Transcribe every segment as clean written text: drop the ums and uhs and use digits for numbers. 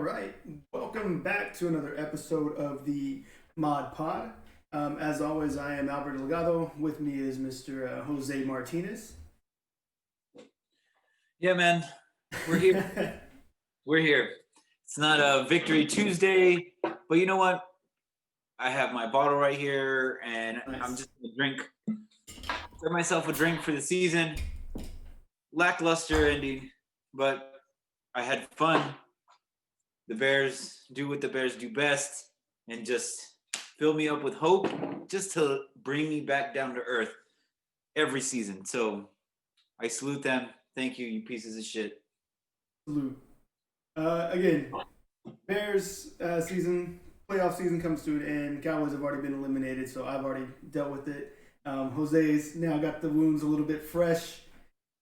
All right, welcome back to another episode of the Mod Pod. As always, I am Albert Delgado. With me is Mr. Jose Martinez. Yeah, man, we're here. We're here. It's not a Victory Tuesday, but you know what? I have my bottle right here, and Nice. I'm just gonna drink. Pour myself a drink for the season. Lackluster ending, but I had fun. The Bears do what the Bears do best, and just fill me up with hope, just to bring me back down to earth every season. So I salute them. Thank you, you pieces of shit. Salute. Again, Bears playoff season comes to an end. Cowboys have already been eliminated, so I've already dealt with it. Jose's now got the wounds a little bit fresh,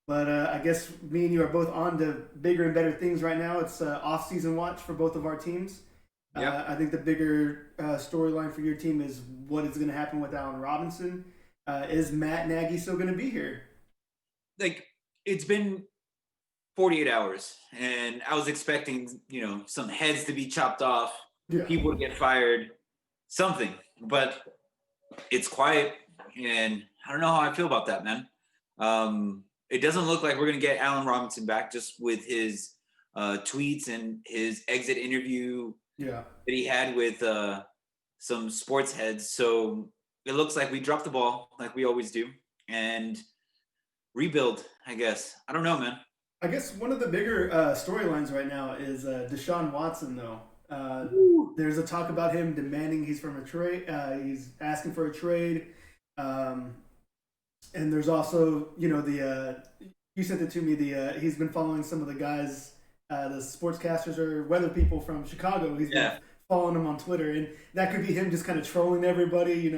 but I guess me and you are both on to bigger and better things right now. It's off-season watch for both of our teams. Yep. I think the bigger storyline for your team is what is going to happen with Allen Robinson. Is Matt Nagy still going to be here? Like, it's been 48 hours, and I was expecting, some heads to be chopped off, people to get fired, something. But it's quiet, and I don't know how I feel about that, man. It doesn't look like we're going to get Allen Robinson back, just with his tweets and his exit interview that he had with some sports heads. So it looks like we dropped the ball, like we always do, and rebuild, I guess. I don't know, man. I guess one of the bigger storylines right now is Desean Watson, though. There's a talk about him demanding he's he's asking for a trade. And there's also, you sent it to me, he's been following some of the guys, the sportscasters or weather people from Chicago. He's been following them on Twitter, and that could be him just kind of trolling everybody. He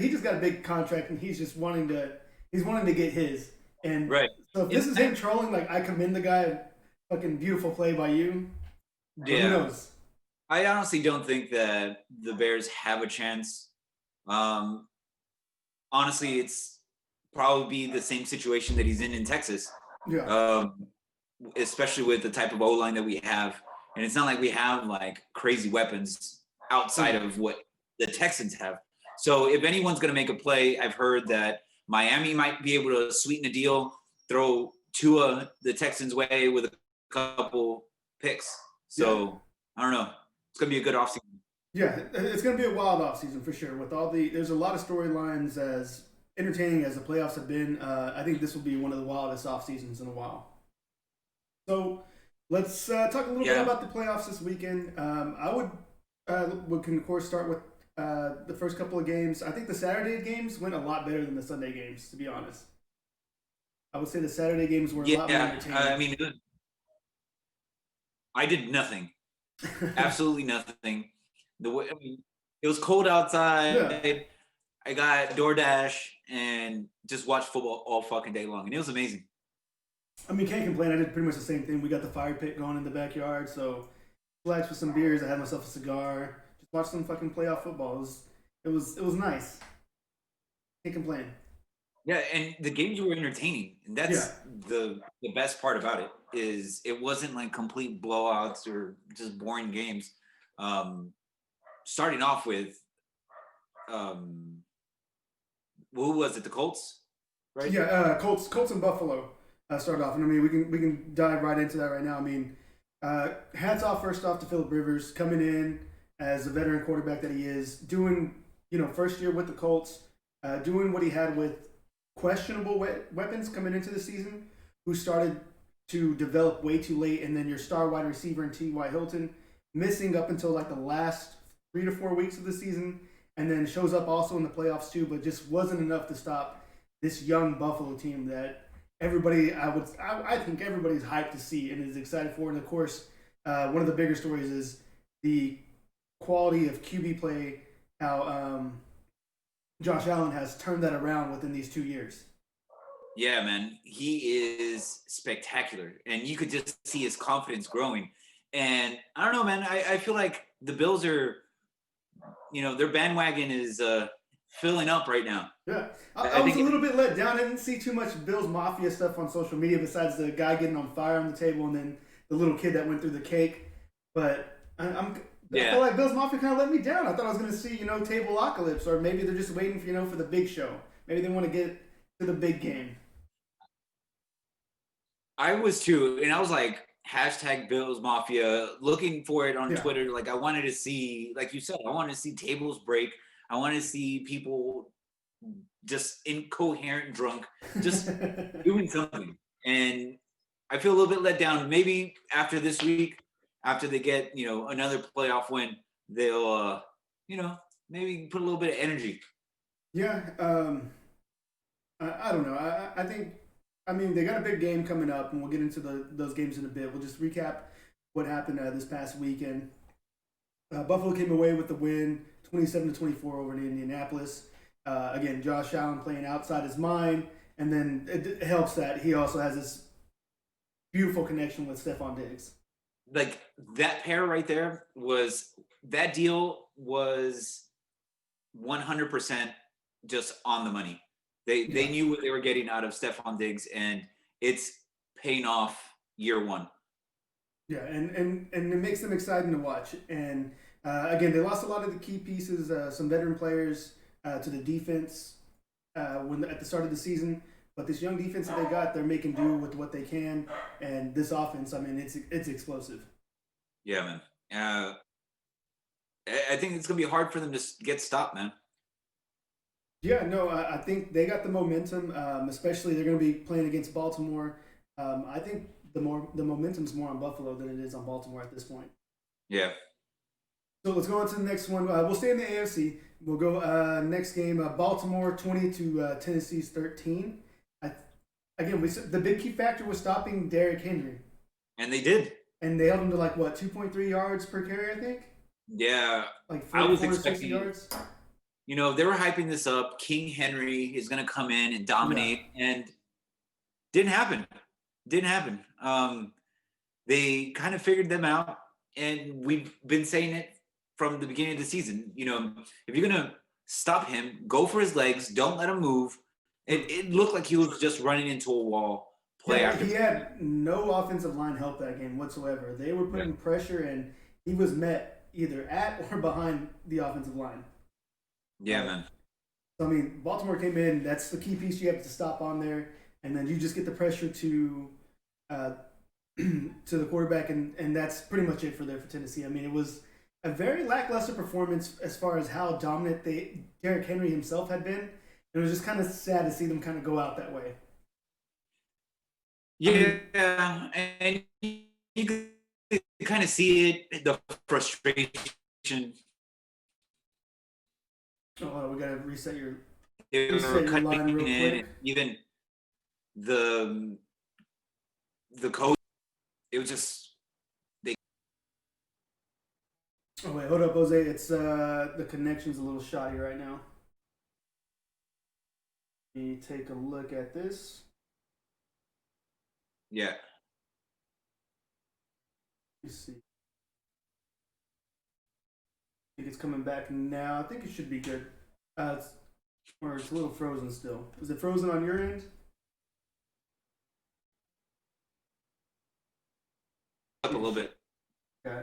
just got a big contract, and he's just wanting to get his. And so if this is him trolling, like, I commend the guy. Fucking beautiful play by you. Yeah. Who knows? I honestly don't think that the Bears have a chance. Honestly, it's probably the same situation that he's in Texas. Yeah. Especially with the type of O-line that we have. And it's not like we have, like, crazy weapons outside of what the Texans have. So if anyone's going to make a play, I've heard that Miami might be able to sweeten a deal, throw Tua the Texans' way with a couple picks. So I don't know. It's gonna be a good offseason. Yeah, it's gonna be a wild offseason for sure. There's a lot of storylines, as entertaining as the playoffs have been. I think this will be one of the wildest off seasons in a while. So let's talk a little bit about the playoffs this weekend. We can of course start with the first couple of games. I think the Saturday games went a lot better than the Sunday games, to be honest. I would say the Saturday games were a lot more entertaining. I mean, I did nothing. Absolutely nothing. It was cold outside. Yeah. I got DoorDash and just watched football all fucking day long, and it was amazing. I mean, can't complain. I did pretty much the same thing. We got the fire pit going in the backyard, so relaxed with some beers. I had myself a cigar. Watch some fucking playoff football. It was nice. Can't complain. Yeah, and the games were entertaining, and that's the best part about it. Is it wasn't like complete blowouts or just boring games. Starting off with, who was it? The Colts, right? Yeah, Colts and Buffalo started off, and I mean we can dive right into that right now. I mean, hats off first off to Phillip Rivers coming in as a veteran quarterback that he is, doing, first year with the Colts, doing what he had with questionable weapons coming into the season, who started to develop way too late, and then your star wide receiver in T.Y. Hilton missing up until like the last 3 to 4 weeks of the season, and then shows up also in the playoffs too, but just wasn't enough to stop this young Buffalo team that I think everybody's hyped to see and is excited for. And of course, one of the bigger stories is the quality of QB play, how Josh Allen has turned that around within these 2 years. Yeah, man, he is spectacular, and you could just see his confidence growing. And I don't know, man, I feel like the Bills are, their bandwagon is filling up right now. Yeah, I was a little bit let down. I didn't see too much Bills Mafia stuff on social media besides the guy getting on fire on the table and then the little kid that went through the cake. But I feel like Bills Mafia kind of let me down. I thought I was going to see, Tableapocalypse, or maybe they're just waiting for, for the big show. Maybe they want to get to the big game. I was too, and I was like, hashtag Bills Mafia, looking for it on Twitter. Like, I wanted to see, like you said, I wanted to see tables break. I wanted to see people just incoherent drunk, just doing something. And I feel a little bit let down. Maybe after this week, after they get, another playoff win, they'll, maybe put a little bit of energy. Yeah. I don't know. I think, they got a big game coming up, and we'll get into those games in a bit. We'll just recap what happened this past weekend. Buffalo came away with the win, 27-24 over in Indianapolis. Again, Josh Allen playing outside his mind, and then it helps that he also has this beautiful connection with Stephon Diggs. Like, that pair right there that deal was 100% just on the money. They knew what they were getting out of Stephon Diggs, and it's paying off year one. Yeah, and it makes them exciting to watch. And again, they lost a lot of the key pieces, some veteran players to the defense at the start of the season. But this young defense that they got, they're making do with what they can. And this offense, it's explosive. Yeah, man. I think it's going to be hard for them to get stopped, man. Yeah, no, I think they got the momentum, especially they're going to be playing against Baltimore. I think the momentum's more on Buffalo than it is on Baltimore at this point. Yeah. So let's go on to the next one. We'll stay in the AFC. We'll go next game, Baltimore 20 to Tennessee's 13. The big key factor was stopping Derrick Henry. And they did. And they held him to 2.3 yards per carry, I think? Yeah. Like 4, I was 4 expecting yards. They were hyping this up. King Henry is going to come in and dominate, and didn't happen. They kind of figured them out, and we've been saying it from the beginning of the season. If you're going to stop him, go for his legs. Don't let him move. It looked like he was just running into a wall. He had no offensive line help that game whatsoever. They were putting pressure, and he was met either at or behind the offensive line. Yeah, man. So, Baltimore came in. That's the key piece you have to stop on there. And then you just get the pressure to the quarterback, and that's pretty much it for Tennessee. It was a very lackluster performance as far as how dominant Derrick Henry himself had been. It was just kind of sad to see them kind of go out that way. Yeah, and you kind of see it, the frustration. Oh, we gotta reset your line real quick. Even the coach, it was just they. Oh wait, hold up, Jose. It's the connection's a little shoddy right now. Let me take a look at this. Yeah. Let's see. I think it's coming back now. I think it should be good. It's a little frozen still. Is it frozen on your end? Up a little bit. Yeah.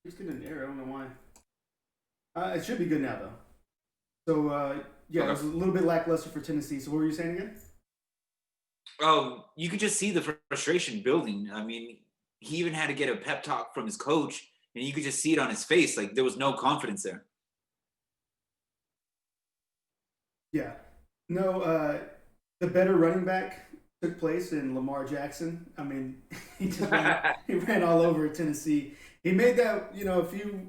It's getting an error. I don't know why. It should be good now though. So okay. It was a little bit lackluster for Tennessee. So what were you saying again? Oh, you could just see the frustration building. He even had to get a pep talk from his coach, and you could just see it on his face. Like, there was no confidence there. Yeah. No, the better running back took place in Lamar Jackson. He just ran all over Tennessee. He made that, a few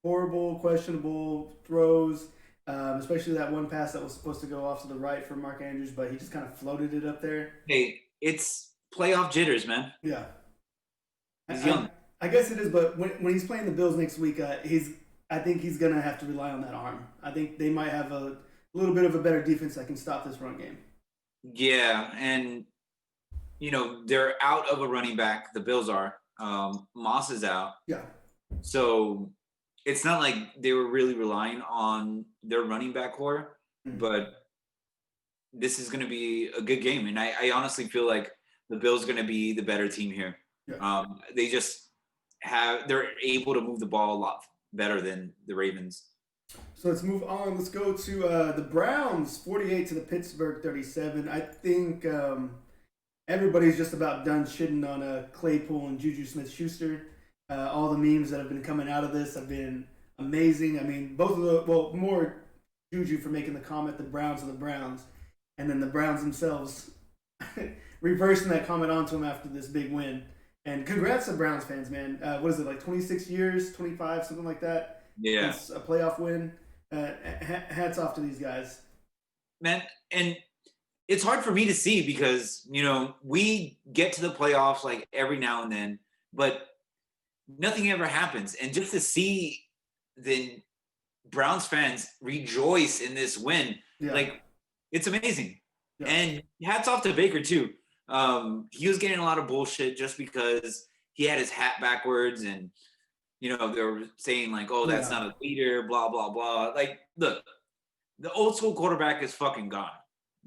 horrible, questionable throws, especially that one pass that was supposed to go off to the right for Mark Andrews, but he just kind of floated it up there. Hey, it's playoff jitters, man. Yeah. He's young. I guess it is, but when he's playing the Bills next week, I think he's going to have to rely on that arm. I think they might have a little bit of a better defense that can stop this run game. Yeah, and, they're out of a running back. The Bills are. Moss is out. Yeah. So it's not like they were really relying on their running back core, but this is going to be a good game. And I honestly feel like the Bills are going to be the better team here. Yeah. They just they're able to move the ball a lot better than the Ravens. So let's move on. Let's go to the Browns, 48 to the Pittsburgh 37. I think everybody's just about done shitting on Claypool and Juju Smith-Schuster. All the memes that have been coming out of this have been amazing. I mean, more Juju for making the comment, the Browns are the Browns, and then the Browns themselves reversing that comment onto him after this big win. And congrats to Browns fans, man. What is it, like 26 years, 25, something like that? Yeah. It's a playoff win. Hats off to these guys. Man, and it's hard for me to see because, we get to the playoffs like every now and then, but nothing ever happens. And just to see the Browns fans rejoice in this win, like, it's amazing. Yeah. And hats off to Baker, too. He was getting a lot of bullshit just because he had his hat backwards and, they were saying like, oh, that's not a leader, blah, blah, blah. Like, look, the old school quarterback is fucking gone.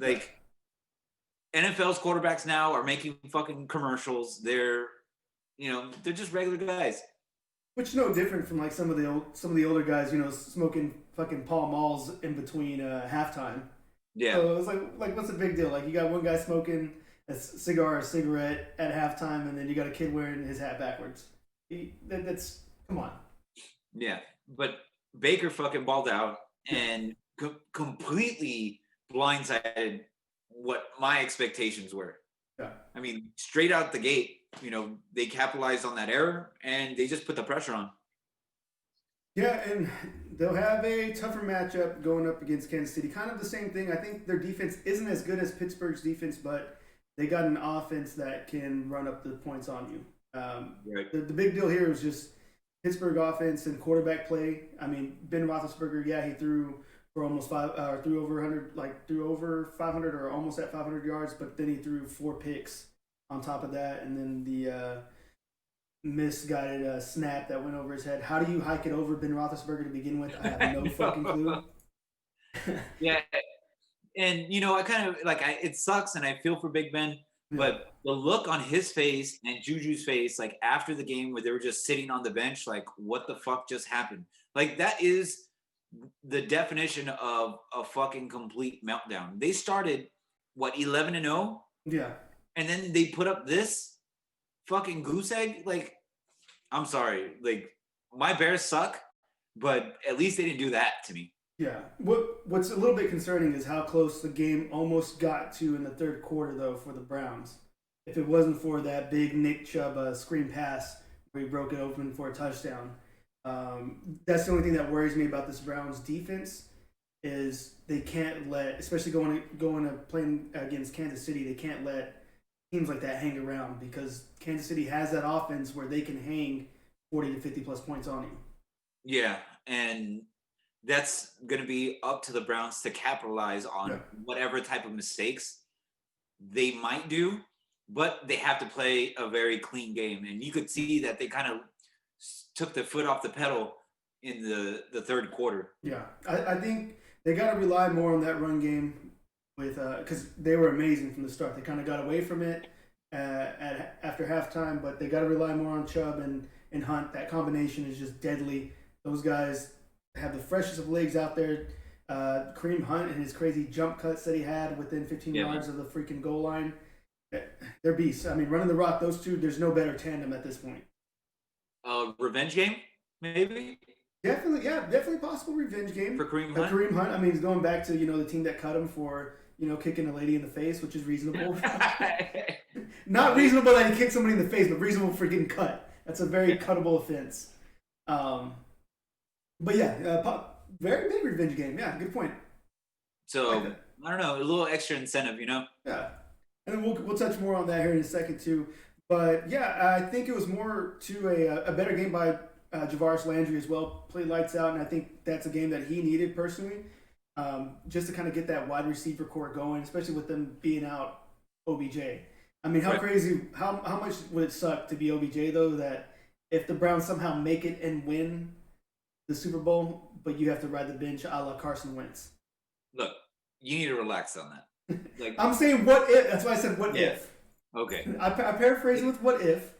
Like, NFL's quarterbacks now are making fucking commercials. They're just regular guys. Which is no different from like some of the older guys, smoking fucking Pall Malls in between halftime. Yeah. So it was like what's the big deal? Like you got one guy smoking a cigar or cigarette at halftime, and then you got a kid wearing his hat backwards. That's come on. Yeah, but Baker fucking balled out and completely blindsided what my expectations were. Yeah. I mean, straight out the gate, they capitalized on that error and they just put the pressure on. Yeah, and they'll have a tougher matchup going up against Kansas City. Kind of the same thing. I think their defense isn't as good as Pittsburgh's defense, but they got an offense that can run up the points on you. Right. The big deal here is just Pittsburgh offense and quarterback play. I mean, Ben Roethlisberger, he threw for almost threw over 500 or almost at 500 yards, but then he threw 4 picks on top of that, and then the misguided snap that went over his head. How do you hike it over Ben Roethlisberger to begin with? I have no fucking clue. Yeah, and I kind of it sucks, and I feel for Big Ben. But the look on his face and Juju's face, like after the game where they were just sitting on the bench, like, what the fuck just happened? Like, that is the definition of a fucking complete meltdown. They started, 11-0? Yeah. And then they put up this fucking goose egg? Like, I'm sorry. Like, my Bears suck, but at least they didn't do that to me. Yeah. What's a little bit concerning is how close the game almost got to in the third quarter, though, for the Browns. If it wasn't for that big Nick Chubb screen pass where he broke it open for a touchdown. That's the only thing that worries me about this Browns defense is they can't let, especially going to playing against Kansas City, they can't let teams like that hang around because Kansas City has that offense where they can hang 40 to 50 plus points on you. Yeah, and that's going to be up to the Browns to capitalize on whatever type of mistakes they might do, but they have to play a very clean game. And you could see that they kind of took their foot off the pedal in the third quarter. Yeah, I think they got to rely more on that run game with because they were amazing from the start. They kind of got away from it after halftime, but they got to rely more on Chubb and Hunt. That combination is just deadly. Those guys have the freshest of legs out there. Kareem Hunt and his crazy jump cuts that he had within 15 yards of the freaking goal line. They're beasts. I mean, running the rock, those two, there's no better tandem at this point. Revenge game, maybe? Definitely possible revenge game. For Kareem Hunt? Kareem Hunt, I mean, he's going back to, the team that cut him for, kicking a lady in the face, which is reasonable. Not reasonable that he kicked somebody in the face, but reasonable for getting cut. That's a very cuttable offense. But very big revenge game. Yeah, good point. So, I don't know, a little extra incentive, Yeah. And then we'll touch more on that here in a second, too. But, I think it was more to a better game by Javaris Landry as well. Played lights out, and I think that's a game that he needed personally, just to kind of get that wide receiver core going, especially with them being out OBJ. I mean, how much would it suck to be OBJ, though, that if the Browns somehow make it and win the Super Bowl, but you have to ride the bench a la Carson Wentz? Look, you need to relax on that. I'm saying what if. That's why I said what if. Okay. I paraphrase with what if.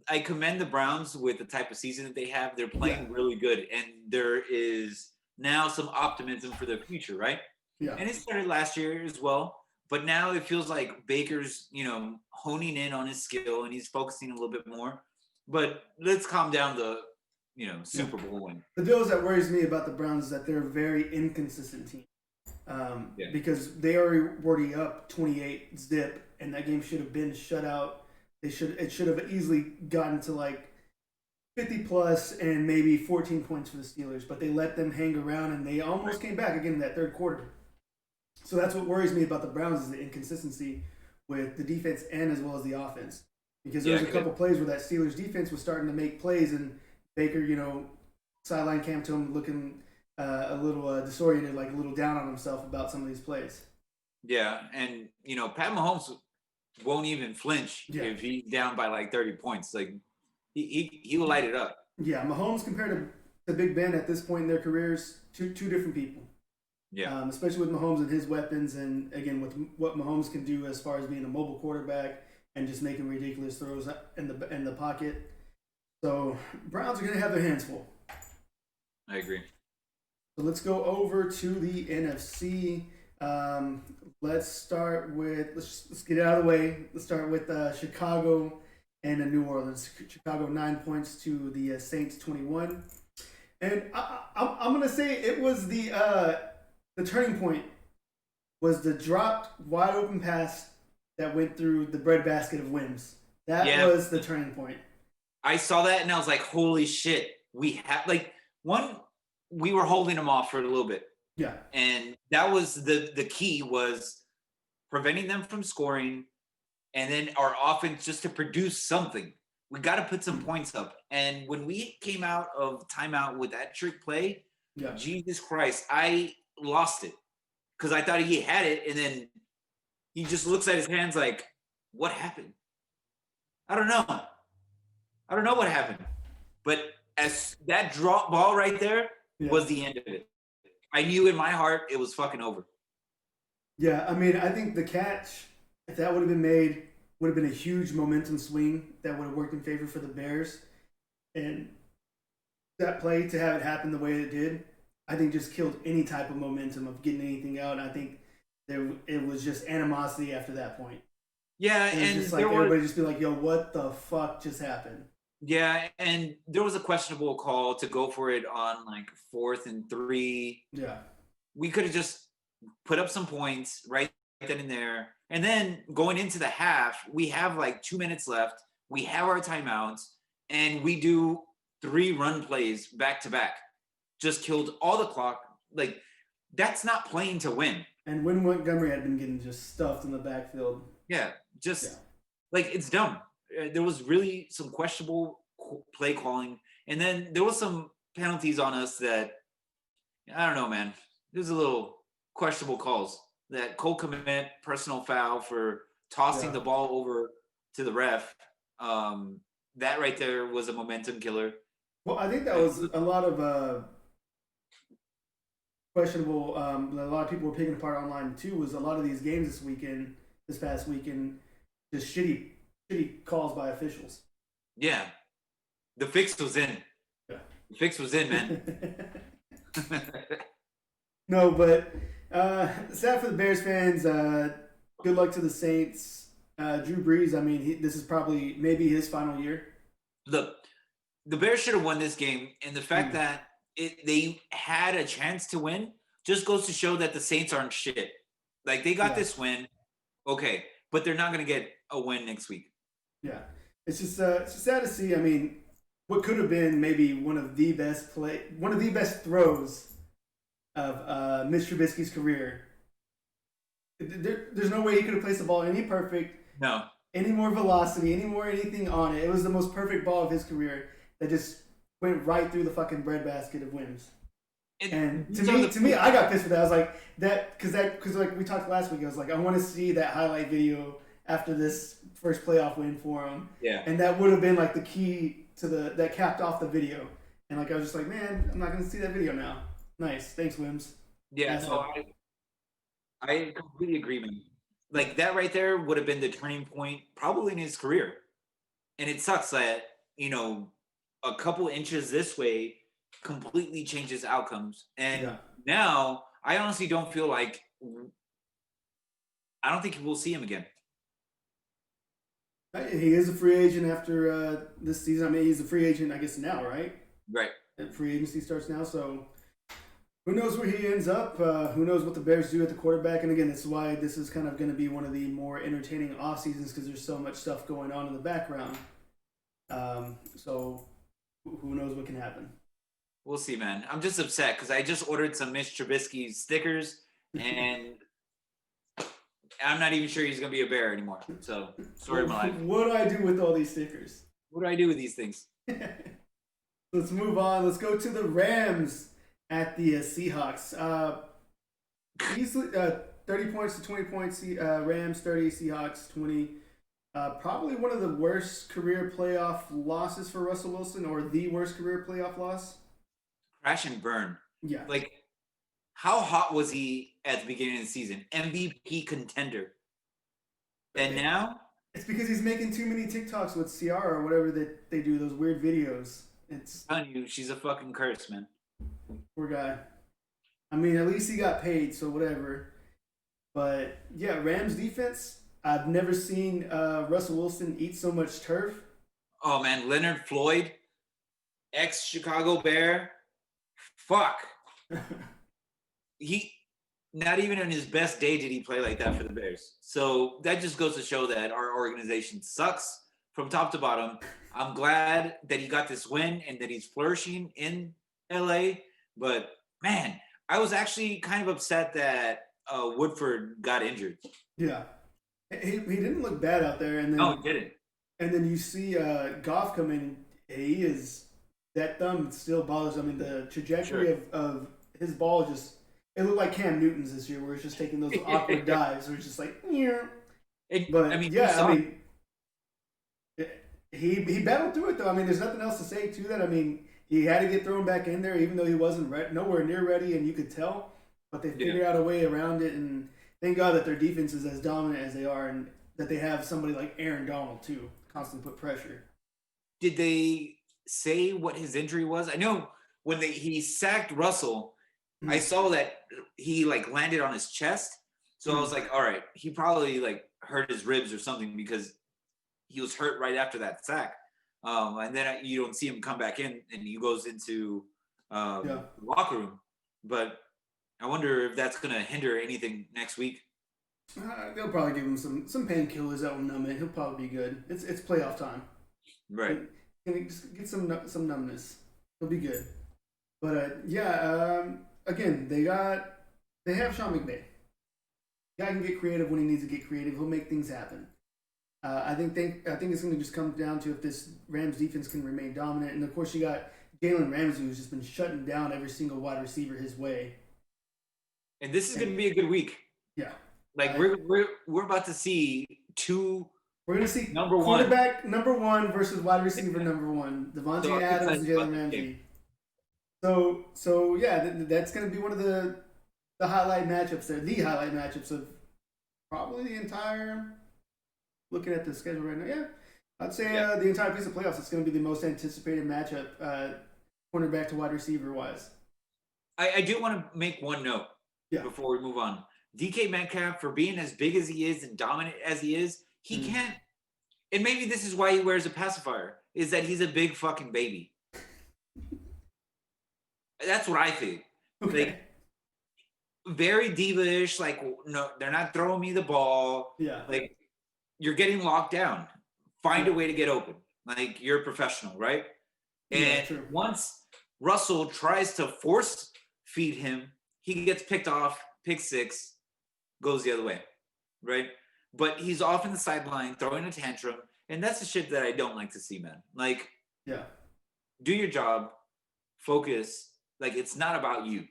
I commend the Browns with the type of season that they have. They're playing really good, and there is now some optimism for the future, right? Yeah. And it started last year as well, but now it feels like Baker's, honing in on his skill and he's focusing a little bit more. But let's calm down the, Super Bowl win. The deal that worries me about the Browns is that they're a very inconsistent team. Because they are already up 28 zip, and that game should have been shut out. It should have easily gotten to like 50 plus and maybe 14 points for the Steelers, but they let them hang around and they almost came back again in that third quarter. So that's what worries me about the Browns is the inconsistency with the defense and as well as the offense. Because there was a couple plays where that Steelers defense was starting to make plays and Baker, sideline cam to him looking a little disoriented, like a little down on himself about some of these plays. Yeah, and Pat Mahomes won't even flinch if he's down by like 30 points. Like he will light it up. Yeah, Mahomes compared to Big Ben at this point in their careers, two different people. Yeah, especially with Mahomes and his weapons, and again with what Mahomes can do as far as being a mobile quarterback and just making ridiculous throws in the pocket. So Browns are going to have their hands full. I agree. So let's go over to the NFC. Let's start with let's get it out of the way. Let's start with Chicago and New Orleans. Chicago 9 points to the Saints 21, and I'm gonna say it was the turning point was the dropped wide open pass that went through the breadbasket of Wims. That was the turning point. I saw that and I was like, holy shit, we have we were holding them off for a little bit. Yeah. And that was the key was preventing them from scoring and then our offense just to produce something. We got to put some points up. And when we came out of timeout with that trick play, Jesus Christ, I lost it because I thought he had it. And then he just looks at his hands like, what happened? I don't know. I don't know what happened. But as that drop ball right there was the end of it. I knew in my heart it was fucking over. Yeah, I mean, I think the catch, if that would have been made, would have been a huge momentum swing that would have worked in favor for the Bears. And that play, to have it happen the way it did, I think just killed any type of momentum of getting anything out. And I think it was just animosity after that point. Yeah, and just like everybody just be like, yo, what the fuck just happened? Yeah, and there was a questionable call to go for it on like 4th and 3. Yeah. We could have just put up some points right then and there. And then going into the half, we have like 2 minutes left. We have our timeouts, and we do 3 run plays back to back. Just killed all the clock. Like, that's not playing to win. And when Montgomery had been getting just stuffed in the backfield. Yeah, like it's dumb. There was really some questionable play calling, and then there was some penalties on us that I don't know, man. There's a little questionable calls. That Cole Kmet personal foul for tossing the ball over to the ref. That right there was a momentum killer. Well, I think that was a lot of questionable. A lot of people were picking apart online too. Was a lot of these games this past weekend, just shitty calls by officials. Yeah. The fix was in. Yeah. The fix was in, man. No, but sad for the Bears fans. Good luck to the Saints. Drew Brees, I mean, this is probably maybe his final year. Look, the Bears should have won this game, and the fact that they had a chance to win just goes to show that the Saints aren't shit. Like, they got this win, okay, but they're not going to get a win next week. Yeah, it's just sad to see. I mean, what could have been maybe one of the best throws of Mitch Trubisky's career. There's no way he could have placed the ball any perfect. No. Any more velocity, anything on it. It was the most perfect ball of his career that just went right through the fucking breadbasket of Wims. And to me, I got pissed for that. I was like, because like we talked last week, I was like, I want to see that highlight video after this first playoff win for him. Yeah. And that would have been like the key to that capped off the video. And like I was just like, man, I'm not going to see that video now. Nice, thanks, Wims. Yeah, no, I completely agree, man. Like that right there would have been the turning point, probably in his career. And it sucks that a couple inches this way completely changes outcomes. And Yeah. now I honestly don't feel like I don't think we'll see him again. He is a free agent after this season. I mean, he's a free agent, I guess, now, right? Right. Free agency starts now, so who knows where he ends up? Who knows what the Bears do at the quarterback? And again, that's why this is kind of going to be one of the more entertaining off seasons because there's so much stuff going on in the background. So who knows what can happen? We'll see, man. I'm just upset because I just ordered some Mitch Trubisky stickers, and I'm not even sure he's going to be a Bear anymore. So, story of my life. What do I do with all these stickers? What do I do with these things? Let's move on. Let's go to the Rams at the Seahawks. Easily 30 points to 20 points. Rams 30, Seahawks 20. Probably one of the worst career playoff losses for Russell Wilson, or the worst career playoff loss. Crash and burn. Yeah. Like, how hot was he at the beginning of the season? MVP contender. And now? It's because he's making too many TikToks with Ciara or whatever that they do, those weird videos. It's I'm telling you, she's a fucking curse, man. Poor guy. I mean, at least he got paid, so whatever. But yeah, Rams defense. I've never seen Russell Wilson eat so much turf. Oh man, Leonard Floyd, ex-Chicago Bear. Fuck. He not even on his best day did he play like that for the Bears. So that just goes to show that our organization sucks from top to bottom. I'm glad that he got this win and that he's flourishing in LA. But man, I was actually kind of upset that Woodford got injured. Yeah. He didn't look bad out there, and then no, he didn't. And then you see Goff come in. He is that thumb still bothers. I mean, the trajectory of his ball it looked like Cam Newton's this year, where it's just taking those awkward dives, where it's just like, yeah. But I mean, he battled through it though. I mean, there's nothing else to say to that. I mean, he had to get thrown back in there, even though he wasn't nowhere near ready, and you could tell. But they figured out a way around it, and thank God that their defense is as dominant as they are, and that they have somebody like Aaron Donald too, constantly put pressure. Did they say what his injury was? I know when he sacked Russell, I saw that he landed on his chest. So I was like, all right, he probably hurt his ribs or something because he was hurt right after that sack. And then you don't see him come back in, and he goes into the locker room. But I wonder if that's going to hinder anything next week. They'll probably give him some painkillers that will numb it. He'll probably be good. It's playoff time. Right. Can just get some numbness. He'll be good. But again, they have Sean McVay. Guy can get creative when he needs to get creative. He'll make things happen. I think it's going to just come down to if this Rams defense can remain dominant. And of course, you got Jalen Ramsey, who's just been shutting down every single wide receiver his way. And this is going to be a good week. Yeah. We're about to see two. We're going to see number quarterback number one versus wide receiver number one. Devontae Adams and Jalen Ramsey. So yeah, that's going to be one of the highlight matchups there. The highlight matchups of probably the entire. Looking at the schedule right now, yeah, I'd say the entire piece of playoffs. It's going to be the most anticipated matchup, cornerback to wide receiver wise. I do want to make one note before we move on. DK Metcalf, for being as big as he is and dominant as he is, he can't. And maybe this is why he wears a pacifier. Is that he's a big fucking baby. That's what I think. Okay. Very diva-ish. No, they're not throwing me the ball. Yeah. You're getting locked down. Find a way to get open. You're a professional, right? And once Russell tries to force feed him, he gets picked off, pick six, goes the other way, right? But he's off in the sideline throwing a tantrum, and that's the shit that I don't like to see, man. Do your job, focus. It's not about you.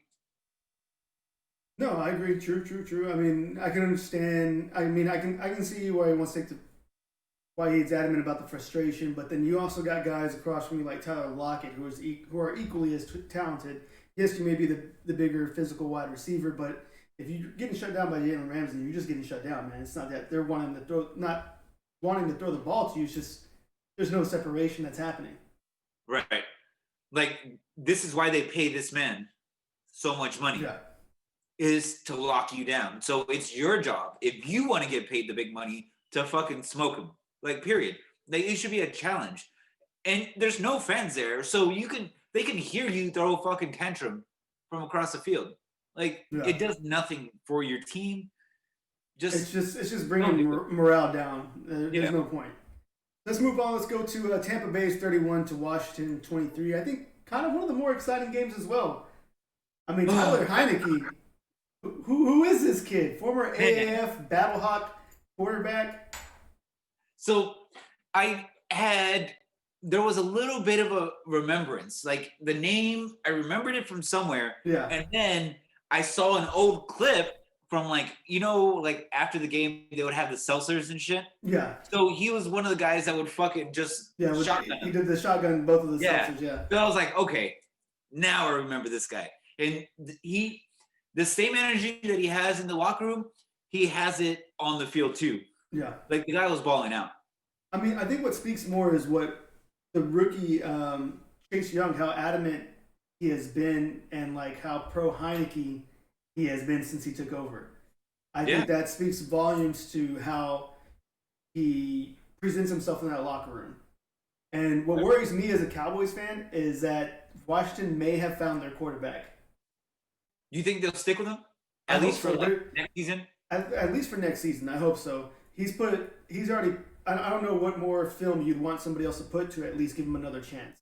No, I agree. True. I mean, I can understand. I mean, I can see why he wants to why he's adamant about the frustration. But then you also got guys across from you like Tyler Lockett, who are equally as talented. Yes, you may be the bigger physical wide receiver, but if you're getting shut down by Jalen Ramsey, you're just getting shut down, man. It's not that they're not wanting to throw the ball to you. It's just there's no separation that's happening. Right. Like, this is why they pay this man so much money. Yeah. Is to lock you down. So it's your job, if you want to get paid the big money, to fucking smoke him. Like, period. Like, it should be a challenge. And there's no fans there, so they can hear you throw a fucking tantrum from across the field. Like, it does nothing for your team. It's just bringing morale down. There's no point. Let's move on. Let's go to Tampa Bay's 31 to Washington 23. I think kind of one of the more exciting games as well. I mean, Tyler Heineke. Who is this kid? Former AAF Battlehawk quarterback. So there was a little bit of a remembrance. Like, the name, I remembered it from somewhere. Yeah. And then I saw an old clip from, like, like after the game, they would have the seltzers and shit. Yeah. So he was one of the guys that would fucking just shotgun. He did the shotgun, both of the seltzers, yeah. So I was like, okay, now I remember this guy. And the same energy that he has in the locker room, he has it on the field too. Yeah. Like, the guy was balling out. I mean, I think what speaks more is what the rookie Chase Young, how adamant he has been, and like how pro Heineke he has been since he took over. I think that speaks volumes to how he presents himself in that locker room. And what worries me as a Cowboys fan is that Washington may have found their quarterback. Do you think they'll stick with him? At least for next season? At least for next season. I hope so. He's already, I don't know what more film you'd want somebody else to put to at least give him another chance.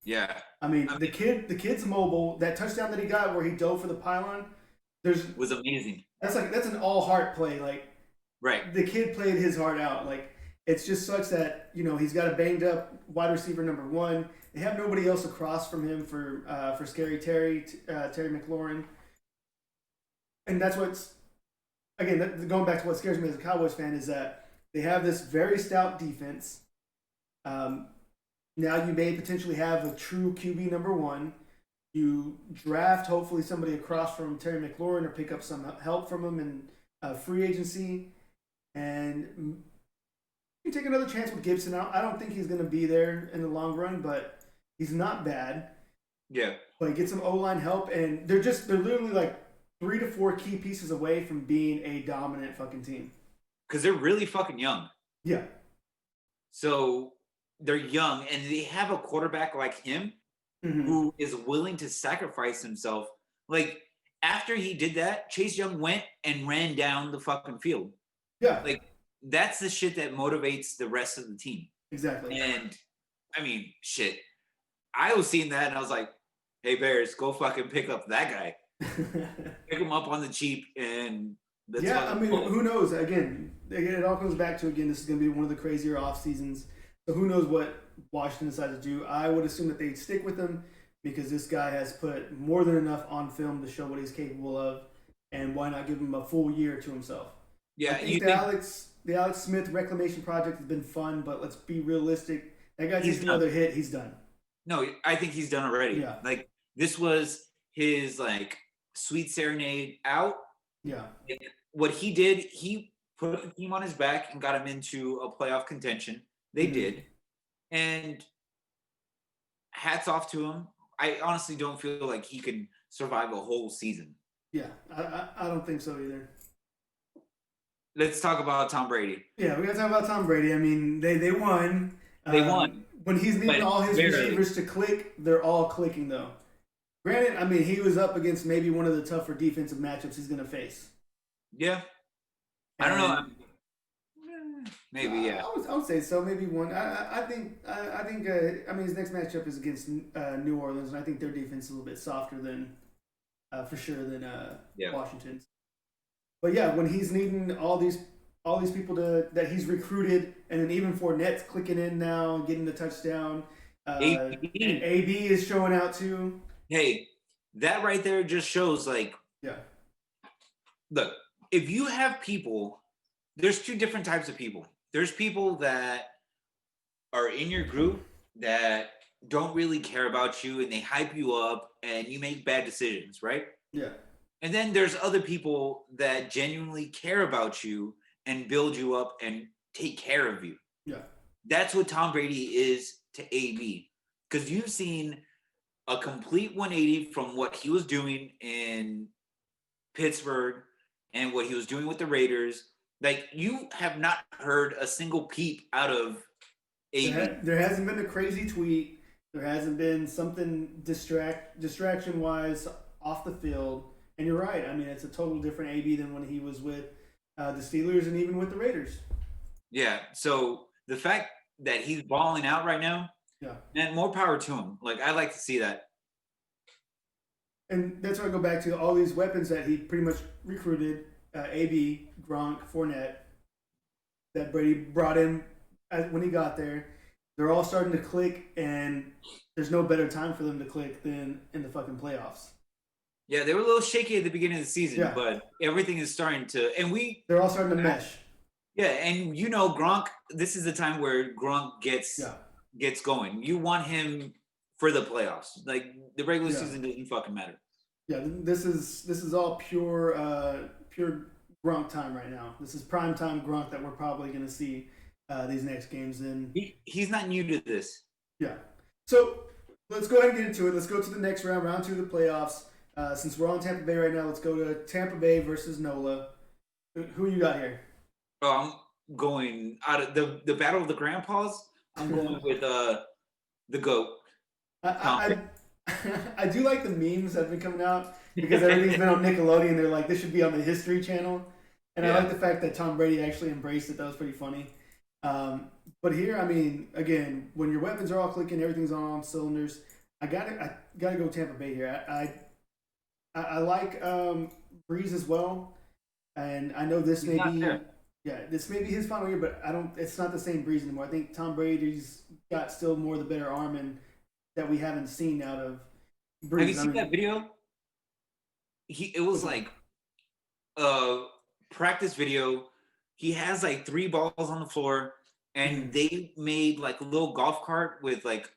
Yeah. I mean, the kid's mobile. That touchdown that he got where he dove for the pylon, was amazing. That's an all heart play. Like, right. The kid played his heart out. Like, it just sucks that, he's got a banged up wide receiver number one. They have nobody else across from him for Scary Terry McLaurin. And that's what's, again, going back to what scares me as a Cowboys fan, is that they have this very stout defense. Now you may potentially have a true QB number one. You draft, hopefully, somebody across from Terry McLaurin or pick up some help from him in free agency. And you take another chance with Gibson out. I don't think he's going to be there in the long run, but he's not bad. Yeah. But get some O-line help, and they're literally like 3 to 4 key pieces away from being a dominant fucking team. Because they're really fucking young. Yeah. So they're young, and they have a quarterback like him who is willing to sacrifice himself. Like, after he did that, Chase Young went and ran down the fucking field. Yeah. Like, that's the shit that motivates the rest of the team. Exactly. And, I mean, shit. I was seeing that, and I was like, hey, Bears, go fucking pick up that guy. Pick him up on the cheap, and let's who knows? Again, it all comes back to, this is going to be one of the crazier off seasons. So who knows what Washington decides to do. I would assume that they'd stick with him because this guy has put more than enough on film to show what he's capable of, and why not give him a full year to himself? Yeah, I think the Alex Smith reclamation project has been fun, but let's be realistic. That guy takes another hit, he's done. No, I think he's done already. Yeah. Like, this was his, like, sweet serenade out. Yeah. Like, what he did, he put the team on his back and got him into a playoff contention. They did. And hats off to him. I honestly don't feel like he can survive a whole season. Yeah, I don't think so either. Let's talk about Tom Brady. Yeah, we got to talk about Tom Brady. I mean, they won. They won. When he's needing all his receivers to click, they're all clicking, though. Granted, I mean, he was up against maybe one of the tougher defensive matchups he's going to face. Yeah. I don't know. Maybe, yeah. I would say so. Maybe one. I think. His next matchup is against New Orleans, and I think their defense is a little bit softer than, for sure, than Washington's. But yeah, when he's needing all these people that he's recruited, and then even Fournette's clicking in now, getting the touchdown. AB is showing out too. Hey, that right there just shows, like, look, if you have people, there's two different types of people. There's people that are in your group that don't really care about you, and they hype you up, and you make bad decisions, right? Yeah. And then there's other people that genuinely care about you and build you up and take care of you. Yeah. That's what Tom Brady is to AB. Because you've seen a complete 180 from what he was doing in Pittsburgh and what he was doing with the Raiders. Like, you have not heard a single peep out of AB. There hasn't been a crazy tweet. There hasn't been something distraction wise off the field. And you're right. I mean, it's a total different AB than when he was with the Steelers and even with the Raiders. Yeah. So the fact that he's balling out right now, yeah, and more power to him. Like, I like to see that. And that's where I go back to all these weapons that he pretty much recruited: AB, Gronk, Fournette, that Brady brought in when he got there. They're all starting to click, and there's no better time for them to click than in the fucking playoffs. Yeah, they were a little shaky at the beginning of the season, but everything is starting to, and they're all starting to mesh. Yeah, and Gronk, this is the time where Gronk gets going. You want him for the playoffs. Like, the regular season doesn't fucking matter. Yeah, this is all pure Gronk time right now. This is prime time Gronk that we're probably going to see these next games. And he's not new to this. Yeah. So let's go ahead and get into it. Let's go to the next round 2 of the playoffs. Since we're on Tampa Bay right now, let's go to Tampa Bay versus NOLA. Who you got here? Oh, I'm going out of the battle of the grandpas. I'm going with the GOAT. I do like the memes that have been coming out because everything's been on Nickelodeon. They're like, this should be on the History Channel. And I like the fact that Tom Brady actually embraced it. That was pretty funny. But here, I mean, again, when your weapons are all clicking, everything's on all cylinders. I gotta go Tampa Bay here. I like Breeze as well, and I know this may be this may be his final year, but it's not the same Breeze anymore. I think Tom Brady's got still more the better arm and that we haven't seen out of Breeze. Have you seen that video? It was like a practice video. He has like 3 balls on the floor, and they made like a little golf cart with like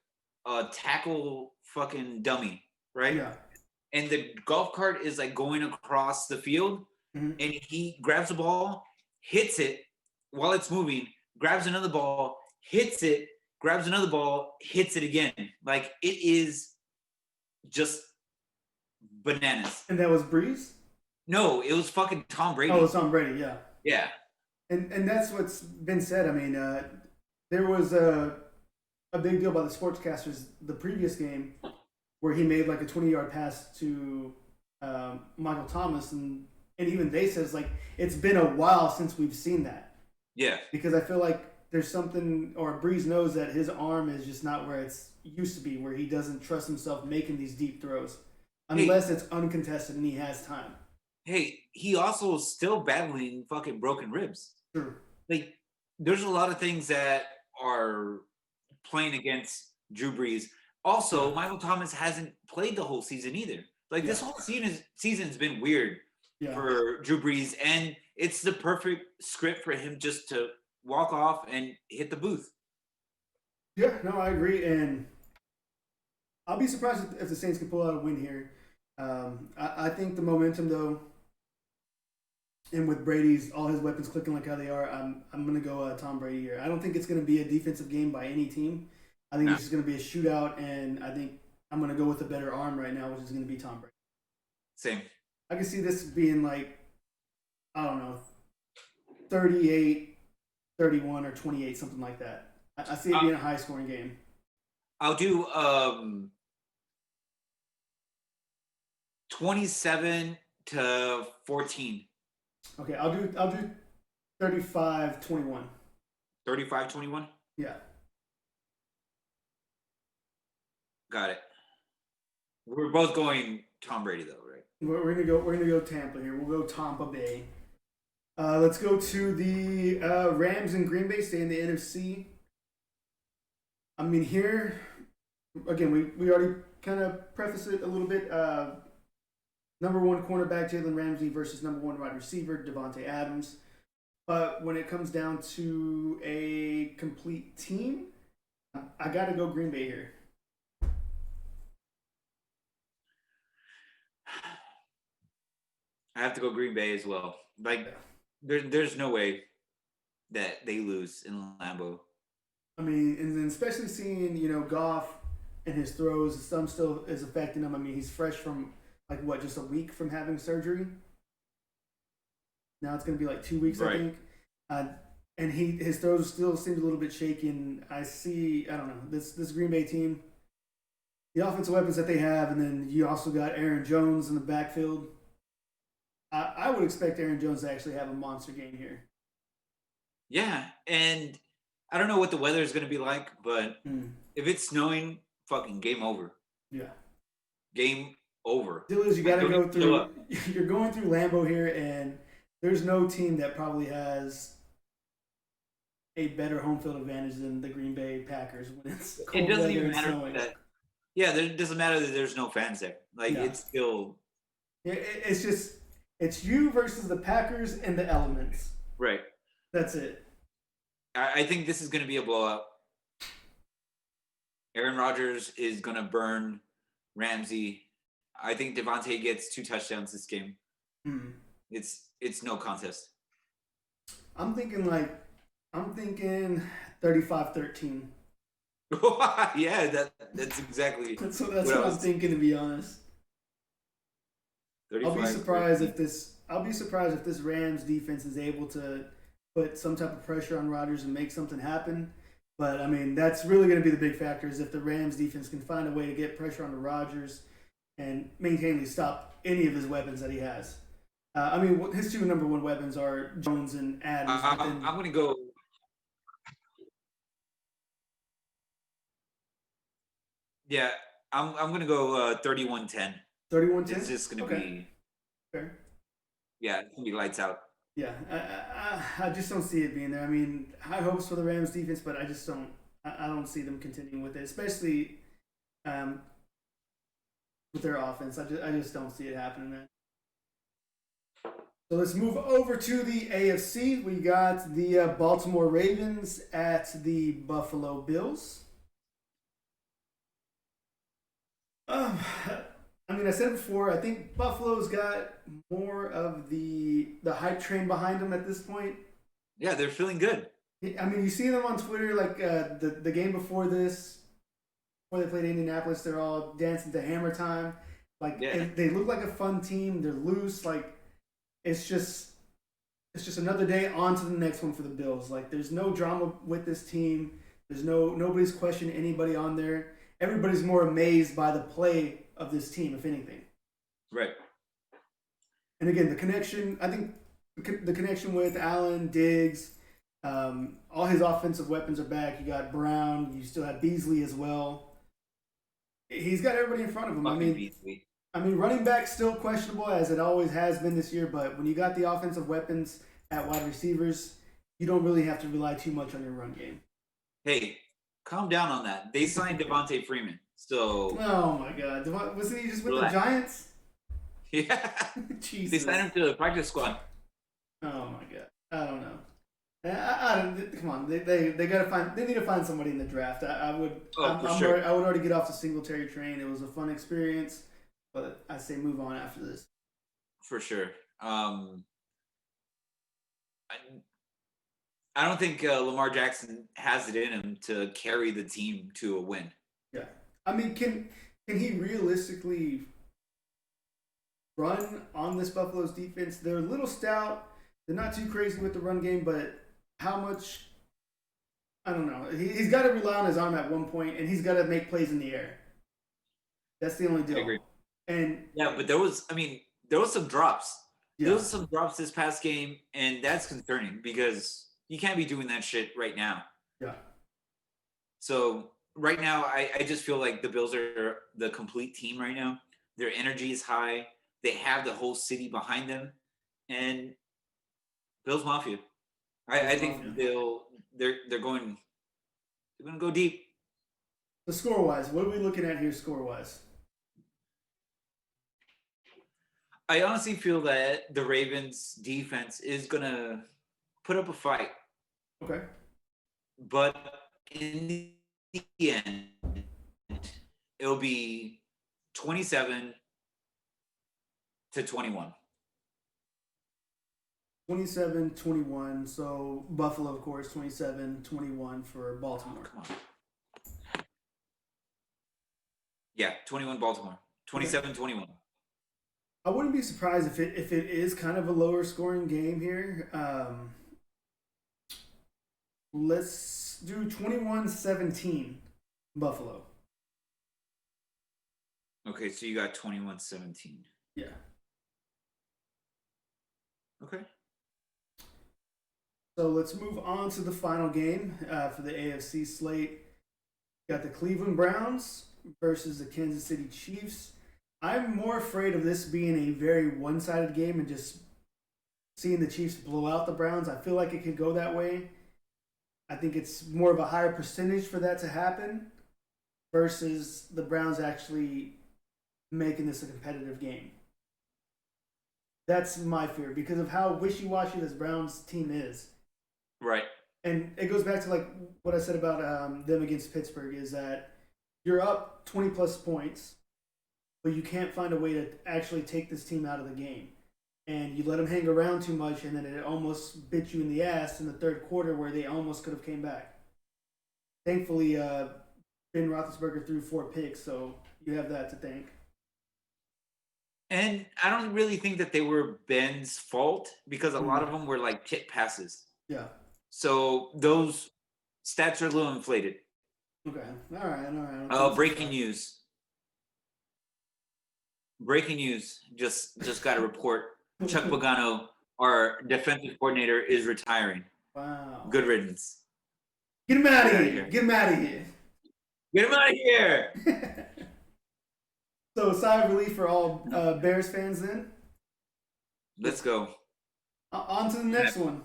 a tackle fucking dummy, right? Yeah. And the golf cart is like going across the field, and he grabs the ball, hits it while it's moving, grabs another ball, hits it, grabs another ball, hits it again. Like, it is just bananas. And that was Breeze? No, it was fucking Tom Brady. Oh, it was Tom Brady, yeah. Yeah. And that's what's been said. I mean, there was a big deal by the sportscasters the previous game where he made like a 20-yard pass to Michael Thomas, and even they said it's been a while since we've seen that. Yeah. Because I feel like there's something, or Breeze knows that his arm is just not where it's used to be, where he doesn't trust himself making these deep throws unless it's uncontested and he has time. Hey, he also is still battling fucking broken ribs. Sure. Like, there's a lot of things that are playing against Drew Brees. Also, Michael Thomas hasn't played the whole season either. Like, this whole season's been weird for Drew Brees, and it's the perfect script for him just to walk off and hit the booth. Yeah, no, I agree, and I'll be surprised if the Saints can pull out a win here. I think the momentum, though, and with Brady's all his weapons clicking like how they are, I'm gonna go Tom Brady here. I don't think it's gonna be a defensive game by any team. I think it's just gonna be a shootout, and I think I'm gonna go with a better arm right now, which is gonna be Tom Brady. Same. I can see this being like, I don't know, 38, 31, or 28, something like that. I see it being a high scoring game. I'll do 27-14. Okay, I'll do 35-21. 35-21? Yeah. Got it. We're both going Tom Brady though, right? We're gonna go Tampa here. We'll go Tampa Bay. Let's go to the Rams and Green Bay. Stay in the NFC. I mean, here again, we already kind of prefaced it a little bit. Number 1 cornerback Jalen Ramsey versus number 1 wide receiver Devontae Adams. But when it comes down to a complete team, I got to go Green Bay here. I have to go Green Bay as well. Like, there's no way that they lose in Lambeau. I mean, and then especially seeing Goff and his throws, some still is affecting him. I mean, he's fresh from like what, just a week from having surgery. Now it's going to be like 2 weeks, I Right. think. And his throws still seems a little bit shaky. And I don't know, this Green Bay team, the offensive weapons that they have, and then you also got Aaron Jones in the backfield. I would expect Aaron Jones to actually have a monster game here. Yeah, and I don't know what the weather is going to be like, but if it's snowing, fucking game over. Yeah. Game over. Deal is you got to go through. You're going through Lambeau here, and there's no team that probably has a better home field advantage than the Green Bay Packers when it's cold. It doesn't even matter that. Yeah, it doesn't matter that there's no fans there. Like it's still. It's just it's you versus the Packers and the elements. Right. That's it. I think this is going to be a blowout. Aaron Rodgers is going to burn Ramsey. I think Devontae gets 2 touchdowns this game. It's no contest. I'm thinking 35-13. Yeah, that's exactly. That's what I'm thinking, to be honest. 35, I'll be surprised if this Rams defense is able to put some type of pressure on Rodgers and make something happen. But I mean, that's really going to be the big factor, is if the Rams defense can find a way to get pressure on the Rodgers and maintainly stop any of his weapons that he has. I mean, his 2 number 1 weapons are Jones and Adams. I'm going to go. Yeah, I'm going to go 31-10. 31-10? It's just going to be. Fair. Yeah, it's going to be lights out. Yeah, I just don't see it being there. I mean, high hopes for the Rams defense, but I just don't. I don't see them continuing with it, especially with their offense. I just don't see it happening, man. So let's move over to the AFC. We got the Baltimore Ravens at the Buffalo Bills. I mean, I said it before, I think Buffalo's got more of the hype train behind them at this point. Yeah, they're feeling good. I mean, you see them on Twitter, like the game before this, before they played Indianapolis, they're all dancing to Hammer Time. Like, they look like a fun team. They're loose. Like, it's just another day on to the next one for the Bills. Like, there's no drama with this team. There's nobody's questioning anybody on there. Everybody's more amazed by the play of this team, if anything. Right. And again, the connection, I think the connection with Allen, Diggs, all his offensive weapons are back. You got Brown. You still have Beasley as well. He's got everybody in front of him. I mean, running back still questionable, as it always has been this year. But when you got the offensive weapons at wide receivers, you don't really have to rely too much on your run game. Hey, calm down on that. They signed Devontae Freeman. So. Oh my God! Wasn't he just with the Giants? Yeah. Jesus. They signed him to the practice squad. Oh my God! I don't know. I don't. Come on, they gotta find. They need to find somebody in the draft. I would. Sure. I would already get off the Singletary train. It was a fun experience, but I say move on after this. For sure. I don't think Lamar Jackson has it in him to carry the team to a win. Yeah, I mean, can he realistically run on this Buffalo's defense? They're a little stout. They're not too crazy with the run game, but how much? I don't know. He's got to rely on his arm at one point, and he's got to make plays in the air. That's the only deal. I agree. And yeah, but there was some drops. Yeah. There was some drops this past game, and that's concerning because you can't be doing that shit right now. Yeah. So right now, I just feel like the Bills are the complete team right now. Their energy is high. They have the whole city behind them, and Bills Mafia. I think they're going to go deep. The score wise, what are we looking at here score wise? I honestly feel that the Ravens defense is gonna put up a fight. Okay. But in the end, it'll be 27-21. 27-21. So Buffalo, of course, 27-21 for Baltimore. Come on. Yeah, 21 Baltimore. 27-21. I wouldn't be surprised if it is kind of a lower scoring game here. Let's do 21-17 Buffalo. Okay, so you got 21-17. Yeah. Okay. So let's move on to the final game for the AFC slate. Got the Cleveland Browns versus the Kansas City Chiefs. I'm more afraid of this being a very one-sided game and just seeing the Chiefs blow out the Browns. I feel like it could go that way. I think it's more of a higher percentage for that to happen versus the Browns actually making this a competitive game. That's my fear because of how wishy-washy this Browns team is. Right. And it goes back to like what I said about them against Pittsburgh is that you're up 20 plus points, but you can't find a way to actually take this team out of the game. And you let them hang around too much, and then it almost bit you in the ass in the third quarter where they almost could have came back. Thankfully, Ben Roethlisberger threw 4 picks, so you have that to thank. And I don't really think that they were Ben's fault because a lot of them were like tip passes. Yeah. So those stats are a little inflated. Okay. All right. Breaking news. Breaking news. Just got a report. Chuck Pagano, our defensive coordinator, is retiring. Wow. Good riddance. Get him out of here. Get him out of here. Get him out of here. So, sigh of relief for all Bears fans then. Let's go. On to the next one.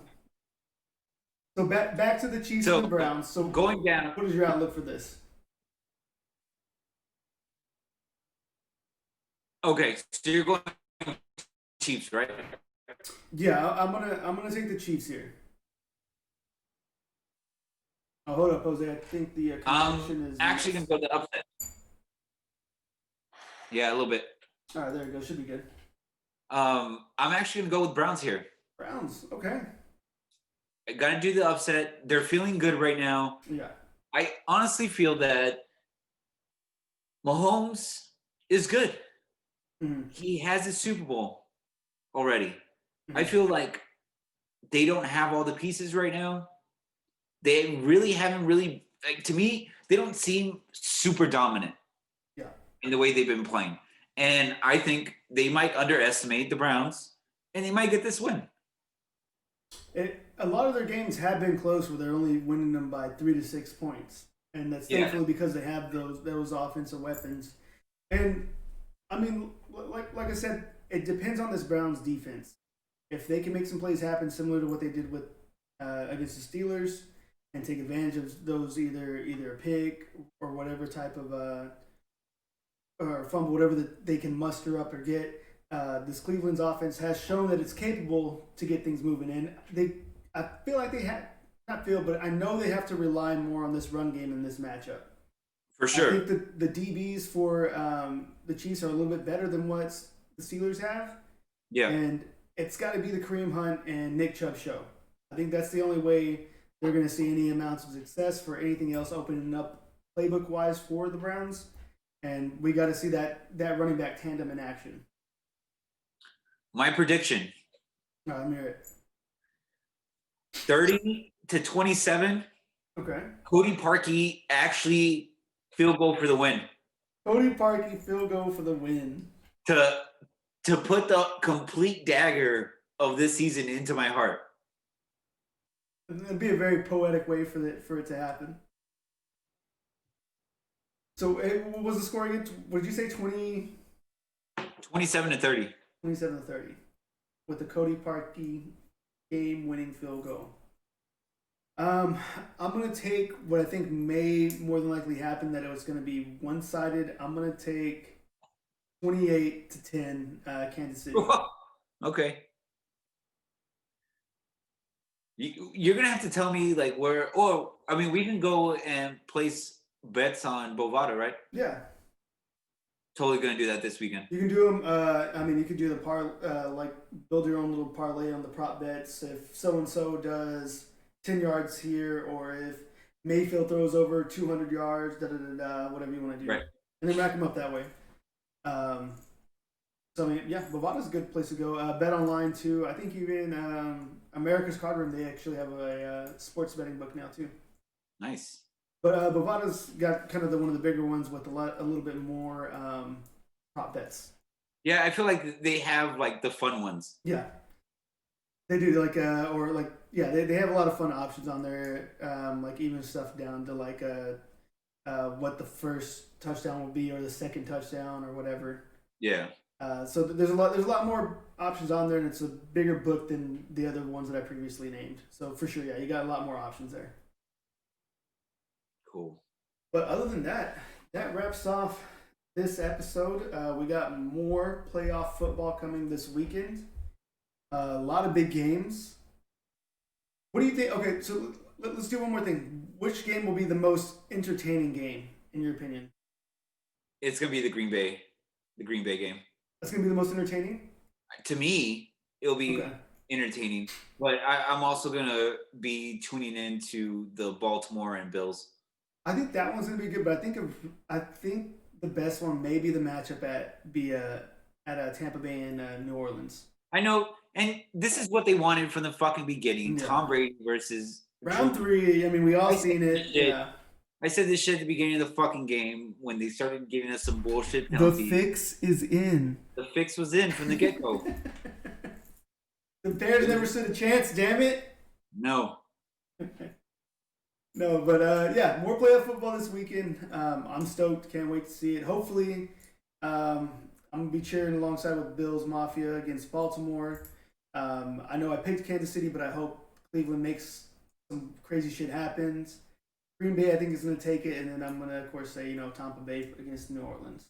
So, back to the Chiefs and the Browns. So, going down. What is your outlook for this? Okay, so you're going Chiefs, right? Yeah, I'm gonna take the Chiefs here. Oh, hold up, Jose. I think the connection is. Actually, gonna go the upset. Yeah, a little bit. All right, there you go. Should be good. I'm actually gonna go with Browns here. Browns, okay. I gotta do the upset. They're feeling good right now. Yeah. I honestly feel that Mahomes is good. Mm-hmm. He has a Super Bowl already. Mm-hmm. I feel like they don't have all the pieces right now. They really haven't like, to me, they don't seem super dominant. Yeah. In the way they've been playing. And I think they might underestimate the Browns and they might get this win. A lot of their games have been close where they're only winning them by 3 to 6 points. And that's thankfully because they have those offensive weapons. And I mean, like I said, it depends on this Browns defense. If they can make some plays happen similar to what they did with against the Steelers and take advantage of those either a pick or whatever type of or fumble, whatever that they can muster up or get, this Cleveland's offense has shown that it's capable to get things moving. And I feel like they have not feel, but I know they have to rely more on this run game in this matchup. For sure. I think the DBs for the Chiefs are a little bit better than what the Steelers have. Yeah. And it's got to be the Kareem Hunt and Nick Chubb show. I think that's the only way they're going to see any amounts of success for anything else opening up playbook-wise for the Browns. And we got to see that running back tandem in action. My prediction. All right, I'm here. 30-27. Okay. Cody Parkey actually field goal for the win. Cody Parkey field goal for the win. To put the complete dagger of this season into my heart. It'd be a very poetic way for it to happen. So, what was the score again? What did you say? 20? 27-30. 27-30. With the Cody Parkey game-winning field goal. I'm going to take what I think may more than likely happen, that it was going to be one-sided. I'm going to take 28-10 Kansas City. Okay. You're going to have to tell me like where, or I mean, we can go and place bets on Bovada, right? Yeah. Totally gonna do that this weekend. You can do them. I mean, you could do the like build your own little parlay on the prop bets. If so and so does 10 yards here, or if Mayfield throws over 200 yards, whatever you want to do, Right. and then rack them up that way. So I mean, yeah, Bovada's a good place to go. Bet online too. I think even America's Card Room, they actually have a sports betting book now too. Nice. But Bovada's got kind of one of the bigger ones with a little bit more prop bets. Yeah, I feel like they have like the fun ones. Yeah, they do. They have a lot of fun options on there. Like even stuff down to like what the first touchdown will be or the second touchdown or whatever. Yeah. So there's a lot more options on there, and it's a bigger book than the other ones that I previously named. So for sure, yeah, you got a lot more options there. Cool. But other than that, that wraps off this episode. We got more playoff football coming this weekend. A lot of big games. What do you think? Okay, so let's do one more thing. Which game will be the most entertaining game, in your opinion? It's gonna be the Green Bay game. That's gonna be the most entertaining? To me, it'll be entertaining. But I'm also gonna be tuning into the Baltimore and Bills. I think that one's gonna be good, but I think the best one may be the matchup at Tampa Bay and New Orleans. I know, and this is what they wanted from the fucking beginning. Yeah. Tom Brady versus round 3. I mean, we all seen it. Yeah. I said this shit at the beginning of the fucking game when they started giving us some bullshit penalties. The fix is in. The fix was in from the get-go. The Bears never stood a chance, damn it. No. No, but yeah, more playoff football this weekend. I'm stoked. Can't wait to see it. Hopefully, I'm going to be cheering alongside with Bills Mafia against Baltimore. I know I picked Kansas City, but I hope Cleveland makes some crazy shit happen. Green Bay, I think, is going to take it, and then I'm going to, of course, say, Tampa Bay against New Orleans.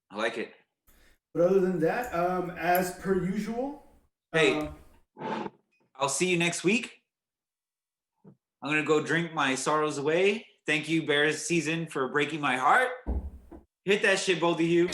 I like it. But other than that, as per usual. Hey, I'll see you next week. I'm going to go drink my sorrows away. Thank you, Bears season, for breaking my heart. Hit that shit, both of you.